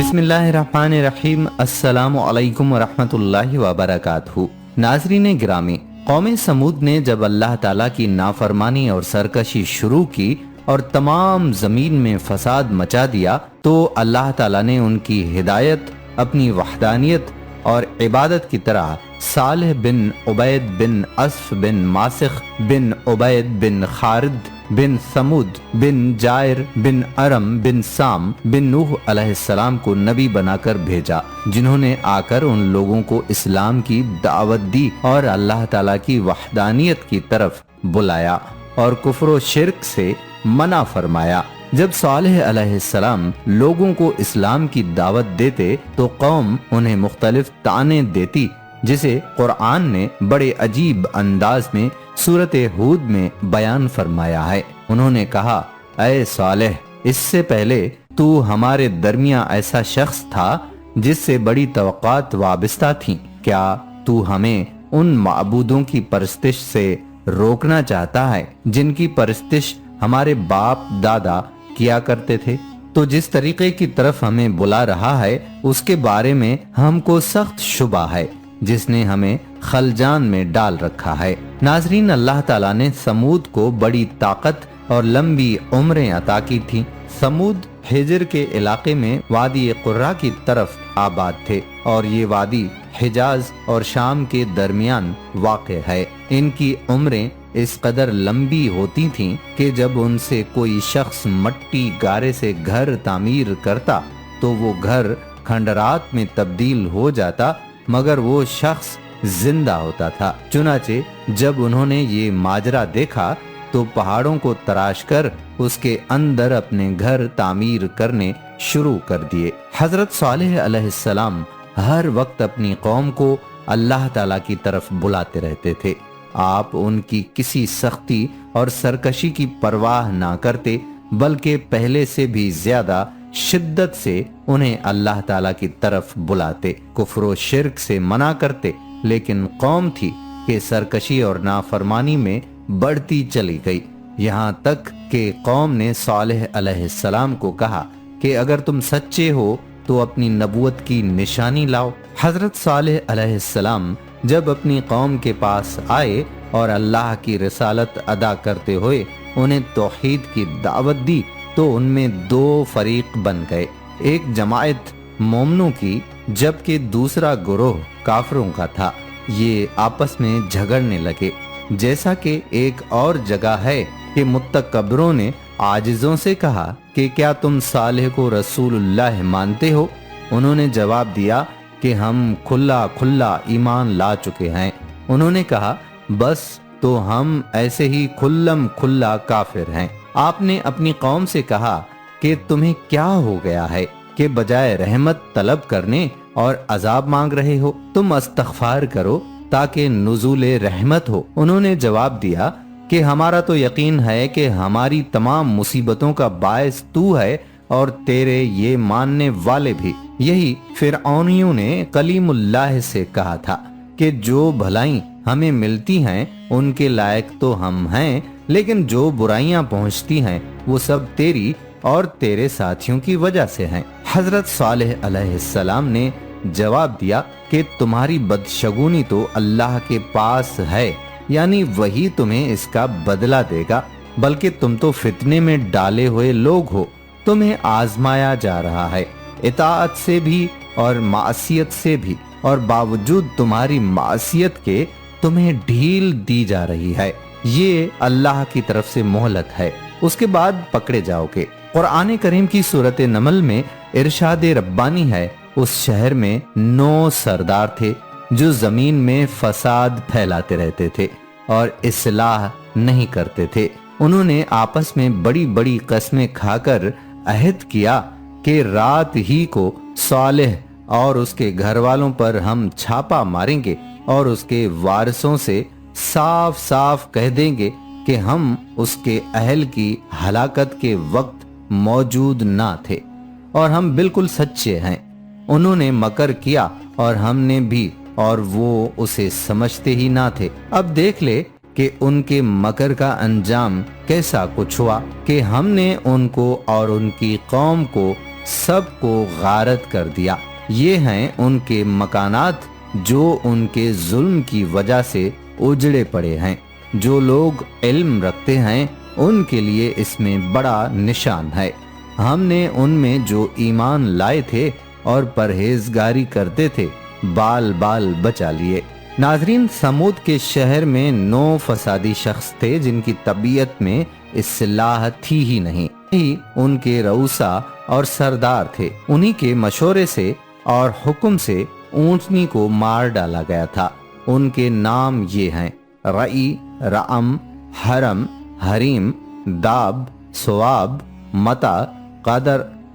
بسم اللہ الرحمن الرحیم۔ السلام علیکم ورحمۃ اللہ وبرکاتہ۔ ناظرین گرامی، قوم سمود نے جب اللہ تعالیٰ کی نافرمانی اور سرکشی شروع کی اور تمام زمین میں فساد مچا دیا تو اللہ تعالیٰ نے ان کی ہدایت اپنی وحدانیت اور عبادت کی طرح صالح بن عبید بن اسف بن ماسخ بن عبید بن خارد بن ثمود بن جائر بن ارم بن سام بن نوح علیہ السلام کو نبی بنا کر بھیجا، جنہوں نے آ کر ان لوگوں کو اسلام کی دعوت دی اور اللہ تعالیٰ کی وحدانیت کی طرف بلایا اور کفر و شرک سے منع فرمایا۔ جب صالح علیہ السلام لوگوں کو اسلام کی دعوت دیتے تو قوم انہیں مختلف طعنے دیتی، جسے قرآن نے بڑے عجیب انداز میں سورۃ ہود میں بیان فرمایا ہے۔ انہوں نے کہا، اے صالح، اس سے پہلے تو ہمارے درمیان ایسا شخص تھا جس سے بڑی توقعات وابستہ تھیں، کیا تو ہمیں ان معبودوں کی پرستش سے روکنا چاہتا ہے جن کی پرستش ہمارے باپ دادا کیا کرتے تھے؟ تو جس طریقے کی طرف ہمیں بلا رہا ہے اس کے بارے میں ہم کو سخت شبہ ہے، جس نے ہمیں خلجان میں ڈال رکھا ہے۔ ناظرین، اللہ تعالیٰ نے سمود کو بڑی طاقت اور لمبی عمریں عطا کی تھیں۔ سمود ہجر کے علاقے میں وادی قرہ کی طرف آباد تھے اور یہ وادی حجاز اور شام کے درمیان واقع ہے۔ ان کی عمریں اس قدر لمبی ہوتی تھیں کہ جب ان سے کوئی شخص مٹی گارے سے گھر تعمیر کرتا تو وہ گھر کھنڈرات میں تبدیل ہو جاتا، مگر وہ شخص زندہ ہوتا تھا۔ چنانچہ جب انہوں نے یہ ماجرا دیکھا تو پہاڑوں کو تراش کر اس کے اندر اپنے گھر تعمیر کرنے شروع کر دیے۔ حضرت صالح علیہ السلام ہر وقت اپنی قوم کو اللہ تعالیٰ کی طرف بلاتے رہتے تھے۔ آپ ان کی کسی سختی اور سرکشی کی پرواہ نہ کرتے، بلکہ پہلے سے بھی زیادہ شدت سے انہیں اللہ تعالیٰ کی طرف بلاتے، کفر و شرک سے منع کرتے، لیکن قوم تھی کہ سرکشی اور نافرمانی میں بڑھتی چلی گئی، یہاں تک کہ قوم نے صالح علیہ السلام کو کہا کہ اگر تم سچے ہو تو اپنی نبوت کی نشانی لاؤ۔ حضرت صالح علیہ السلام جب اپنی قوم کے پاس آئے اور اللہ کی رسالت ادا کرتے ہوئے انہیں توحید کی دعوت دی تو ان میں دو فریق بن گئے، ایک جماعت مومنوں کی جبکہ دوسرا گروہ کافروں کا تھا۔ یہ آپس میں جھگڑنے لگے، جیسا کہ ایک اور جگہ ہے کہ متکبروں نے عاجزوں سے کہا کہ کیا تم صالح کو رسول اللہ مانتے ہو؟ انہوں نے جواب دیا کہ ہم کھلا ایمان لا چکے ہیں۔ انہوں نے کہا، بس تو ہم ایسے ہی کھلا کافر ہیں۔ آپ نے اپنی قوم سے کہا کہ تمہیں کیا ہو گیا ہے کہ بجائے رحمت طلب کرنے اور عذاب مانگ رہے ہو؟ تم استغفار کرو تاکہ نزول رحمت ہو۔ انہوں نے جواب دیا کہ ہمارا تو یقین ہے کہ ہماری تمام مصیبتوں کا باعث تو ہے اور تیرے یہ ماننے والے بھی۔ یہی فرعونیوں نے کلیم اللہ سے کہا تھا کہ جو بھلائیں ہمیں ملتی ہیں ان کے لائق تو ہم ہیں، لیکن جو برائیاں پہنچتی ہیں وہ سب تیری اور تیرے ساتھیوں کی وجہ سے ہیں۔ حضرت صالح علیہ السلام نے جواب دیا کہ تمہاری بدشگونی تو اللہ کے پاس ہے، یعنی وہی تمہیں اس کا بدلہ دے گا، بلکہ تم تو فتنے میں ڈالے ہوئے لوگ ہو، تمہیں آزمایا جا رہا ہے اطاعت سے بھی اور معصیت سے بھی، اور باوجود تمہاری معصیت کے تمہیں ڈھیل دی جا رہی ہے، یہ اللہ کی طرف سے مہلت ہے، اس کے بعد پکڑے جاؤ گے۔ قرآن کریم کی سورۃ نمل میں ارشاد ربانی ہے، اس شہر میں 9 سردار تھے جو زمین میں فساد پھیلاتے رہتے تھے اور اصلاح نہیں کرتے تھے۔ انہوں نے آپس میں بڑی بڑی قسمیں کھا کر عہد کیا کہ رات ہی کو صالح اور اس کے گھر والوں پر ہم چھاپا ماریں گے اور اس کے وارثوں سے صاف صاف کہہ دیں گے کہ ہم اس کے اہل کی ہلاکت کے وقت موجود نہ تھے اور ہم بالکل سچے ہیں۔ انہوں نے مکر کیا اور ہم نے بھی، اور وہ اسے سمجھتے ہی نہ تھے۔ اب دیکھ لے کہ ان کے مکر کا انجام کیسا کچھ ہوا کہ ہم نے ان کو اور ان کی قوم کو سب کو غارت کر دیا۔ یہ ہیں ان کے مکانات جو ان کے ظلم کی وجہ سے اجڑے پڑے ہیں۔ جو لوگ علم رکھتے ہیں ان کے لیے اس میں بڑا نشان ہے۔ ہم نے ان میں جو ایمان لائے تھے اور پرہیزگاری کرتے تھے بال بال بچا لیے۔ ناظرین، سمود کے شہر میں 9 فسادی شخص تھے جن کی طبیعت میں اصلاح تھی ہی نہیں۔ ان کے رؤسا اور سردار تھے۔ انہی کے مشورے سے اور حکم سے اونٹنی کو مار ڈالا گیا تھا۔ ان کے نام یہ ہیں: رئی، رعم، حرم، حریم، داب، سواب، متا،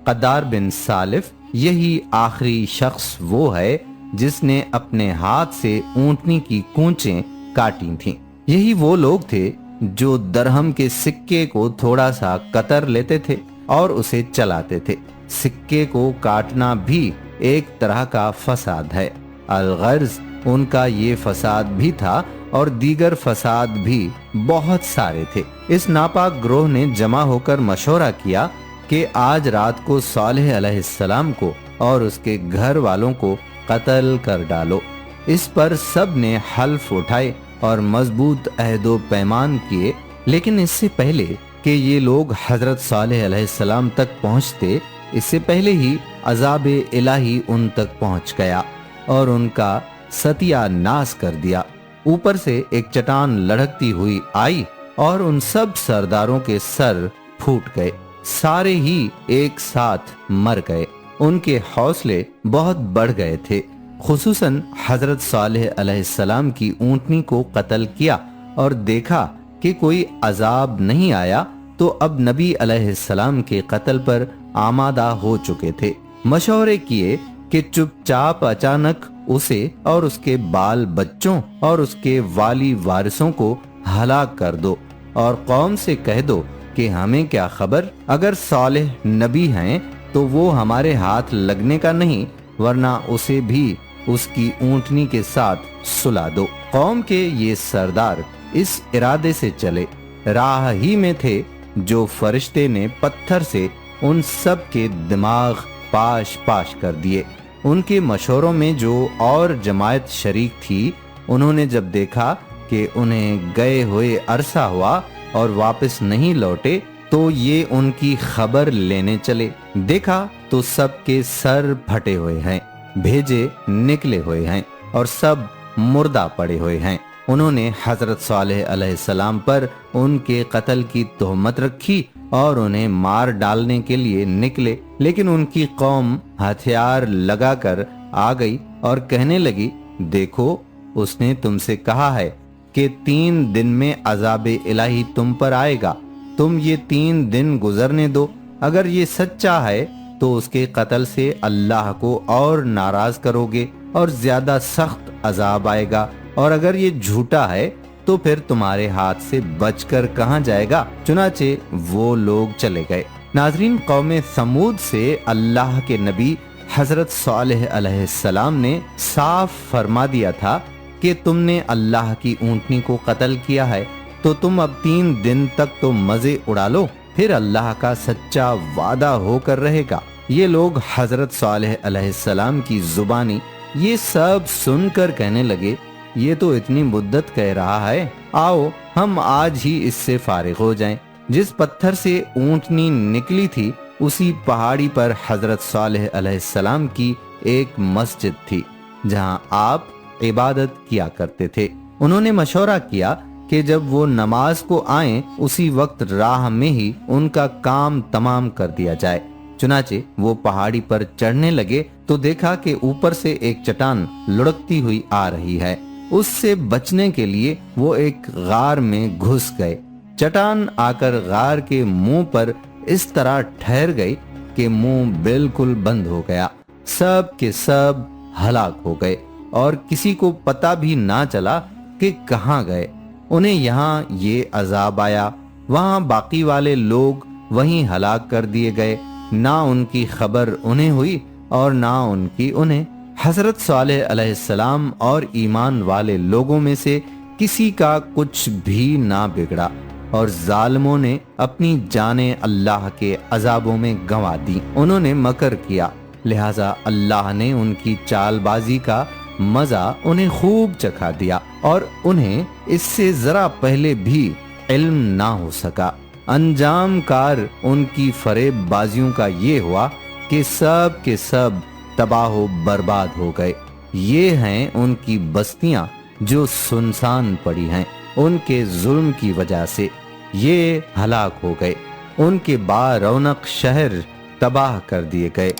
قدار بن سالف۔ یہی آخری شخص وہ ہے جس نے اپنے ہاتھ سے اونٹنی کی کونچیں کاٹی تھیں۔ یہی وہ لوگ تھے جو درہم کے سکے کو تھوڑا سا قطر لیتے تھے اور اسے چلاتے تھے۔ سکے کو کاٹنا بھی ایک طرح کا فساد ہے۔ الغرض ان کا یہ فساد بھی تھا اور دیگر فساد بھی بہت سارے تھے۔ اس ناپاک گروہ نے جمع ہو کر مشورہ کیا کہ آج رات کو صالح علیہ السلام کو اور اس کے گھر والوں کو قتل کر ڈالو۔ اس پر سب نے حلف اٹھائے اور مضبوط عہد و پیمان کیے، لیکن اس سے پہلے کہ یہ لوگ حضرت صالح علیہ السلام تک پہنچتے، اس سے پہلے ہی عذاب الہی ان تک پہنچ گیا اور ان کا ستیہ ناش کر دیا۔ اوپر سے ایک چٹان لڑھکتی ہوئی آئی اور ان سب سرداروں کے سر پھوٹ گئے، سارے ہی ایک ساتھ مر گئے۔ ان کے حوصلے بہت بڑھ گئے تھے۔ خصوصاً حضرت صالح علیہ السلام کی اونٹنی کو قتل کیا اور دیکھا کہ کوئی عذاب نہیں آیا تو اب نبی علیہ السلام کے قتل پر آمادہ ہو چکے تھے۔ مشورے کیے کہ چپ چاپ اچانک اسے اور اس کے بال بچوں اور اس کے والی وارثوں کو ہلاک کر دو اور قوم سے کہہ دو کہ ہمیں کیا خبر، اگر صالح نبی ہیں تو وہ ہمارے ہاتھ لگنے کا نہیں، ورنہ اسے بھی اس کی اونٹنی کے ساتھ سلا دو۔ قوم کے یہ سردار اس ارادے سے چلے، راہ ہی میں تھے جو فرشتے نے پتھر سے ان سب کے دماغ پاش پاش کر دیے۔ ان کے مشوروں میں جو اور جماعت شریک تھی، انہوں نے جب دیکھا کہ انہیں گئے ہوئے عرصہ ہوا اور واپس نہیں لوٹے تو یہ ان کی خبر لینے چلے۔ دیکھا تو سب کے سر پھٹے ہوئے ہیں، بھیجے نکلے ہوئے ہیں اور سب مردہ پڑے ہوئے ہیں۔ انہوں نے حضرت صالح علیہ السلام پر ان کے قتل کی تہمت رکھی اور انہیں مار ڈالنے کے لیے نکلے، لیکن ان کی قوم ہتھیار لگا کر آ گئی اور کہنے لگی، دیکھو اس نے تم سے کہا ہے کہ 3 دن میں عذاب الہی تم پر آئے گا، تم یہ 3 دن گزرنے دو۔ اگر یہ سچا ہے تو اس کے قتل سے اللہ کو اور ناراض کرو گے اور زیادہ سخت عذاب آئے گا، اور اگر یہ جھوٹا ہے تو پھر تمہارے ہاتھ سے بچ کر کہاں جائے گا؟ چنانچہ وہ لوگ چلے گئے۔ ناظرین، قوم سمود سے اللہ کے نبی حضرت صالح علیہ السلام نے صاف فرما دیا تھا کہ تم نے اللہ کی اونٹنی کو قتل کیا ہے تو تم اب 3 دن تک تو مزے اڑا لو، پھر اللہ کا سچا وعدہ ہو کر رہے گا۔ یہ لوگ حضرت صالح علیہ السلام کی زبانی یہ سب سن کر کہنے لگے، یہ تو اتنی مدت کہہ رہا ہے، آؤ ہم آج ہی اس سے فارغ ہو جائیں۔ جس پتھر سے اونٹنی نکلی تھی اسی پہاڑی پر حضرت صالح علیہ السلام کی ایک مسجد تھی جہاں آپ عبادت کیا کرتے تھے۔ انہوں نے مشورہ کیا کہ جب وہ نماز کو آئیں اسی وقت راہ میں ہی ان کا کام تمام کر دیا جائے۔ چنانچہ وہ پہاڑی پر چڑھنے لگے تو دیکھا کہ اوپر سے ایک چٹان لڑکتی ہوئی آ رہی ہے۔ اس سے بچنے کے لیے وہ ایک غار میں گھس گئے۔ چٹان آ کر غار کے منہ پر اس طرح ٹھہر گئی کہ منہ بالکل بند ہو گیا۔ سب کے سب ہلاک ہو گئے اور کسی کو پتہ بھی نہ چلا کہ کہاں گئے۔ انہیں یہاں یہ عذاب آیا، وہاں باقی والے لوگ وہیں ہلاک کر دیے گئے، نہ ان کی خبر انہیں ہوئی اور نہ ان کی انہیں۔ حضرت صالح علیہ السلام اور ایمان والے لوگوں میں سے کسی کا کچھ بھی نہ بگڑا۔ اور ظالموں نے اپنی جانیں اللہ کے عذابوں میں گنوا دی۔ انہوں نے مکر کیا، لہٰذا اللہ نے ان کی چال بازی کا مزہ انہیں خوب چکھا دیا اور انہیں اس سے ذرا پہلے بھی علم نہ ہو سکا۔ انجام کار ان کی فریب بازیوں کا یہ ہوا کہ سب کے سب تباہ و برباد ہو گئے۔ یہ ہیں ان کی بستیاں جو سنسان پڑی ہیں، ان کے ظلم کی وجہ سے یہ ہلاک ہو گئے۔ ان کے با رونق شہر تباہ کر دیے گئے۔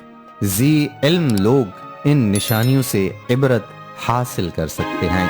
ذی علم لوگ ان نشانیوں سے عبرت حاصل کر سکتے ہیں۔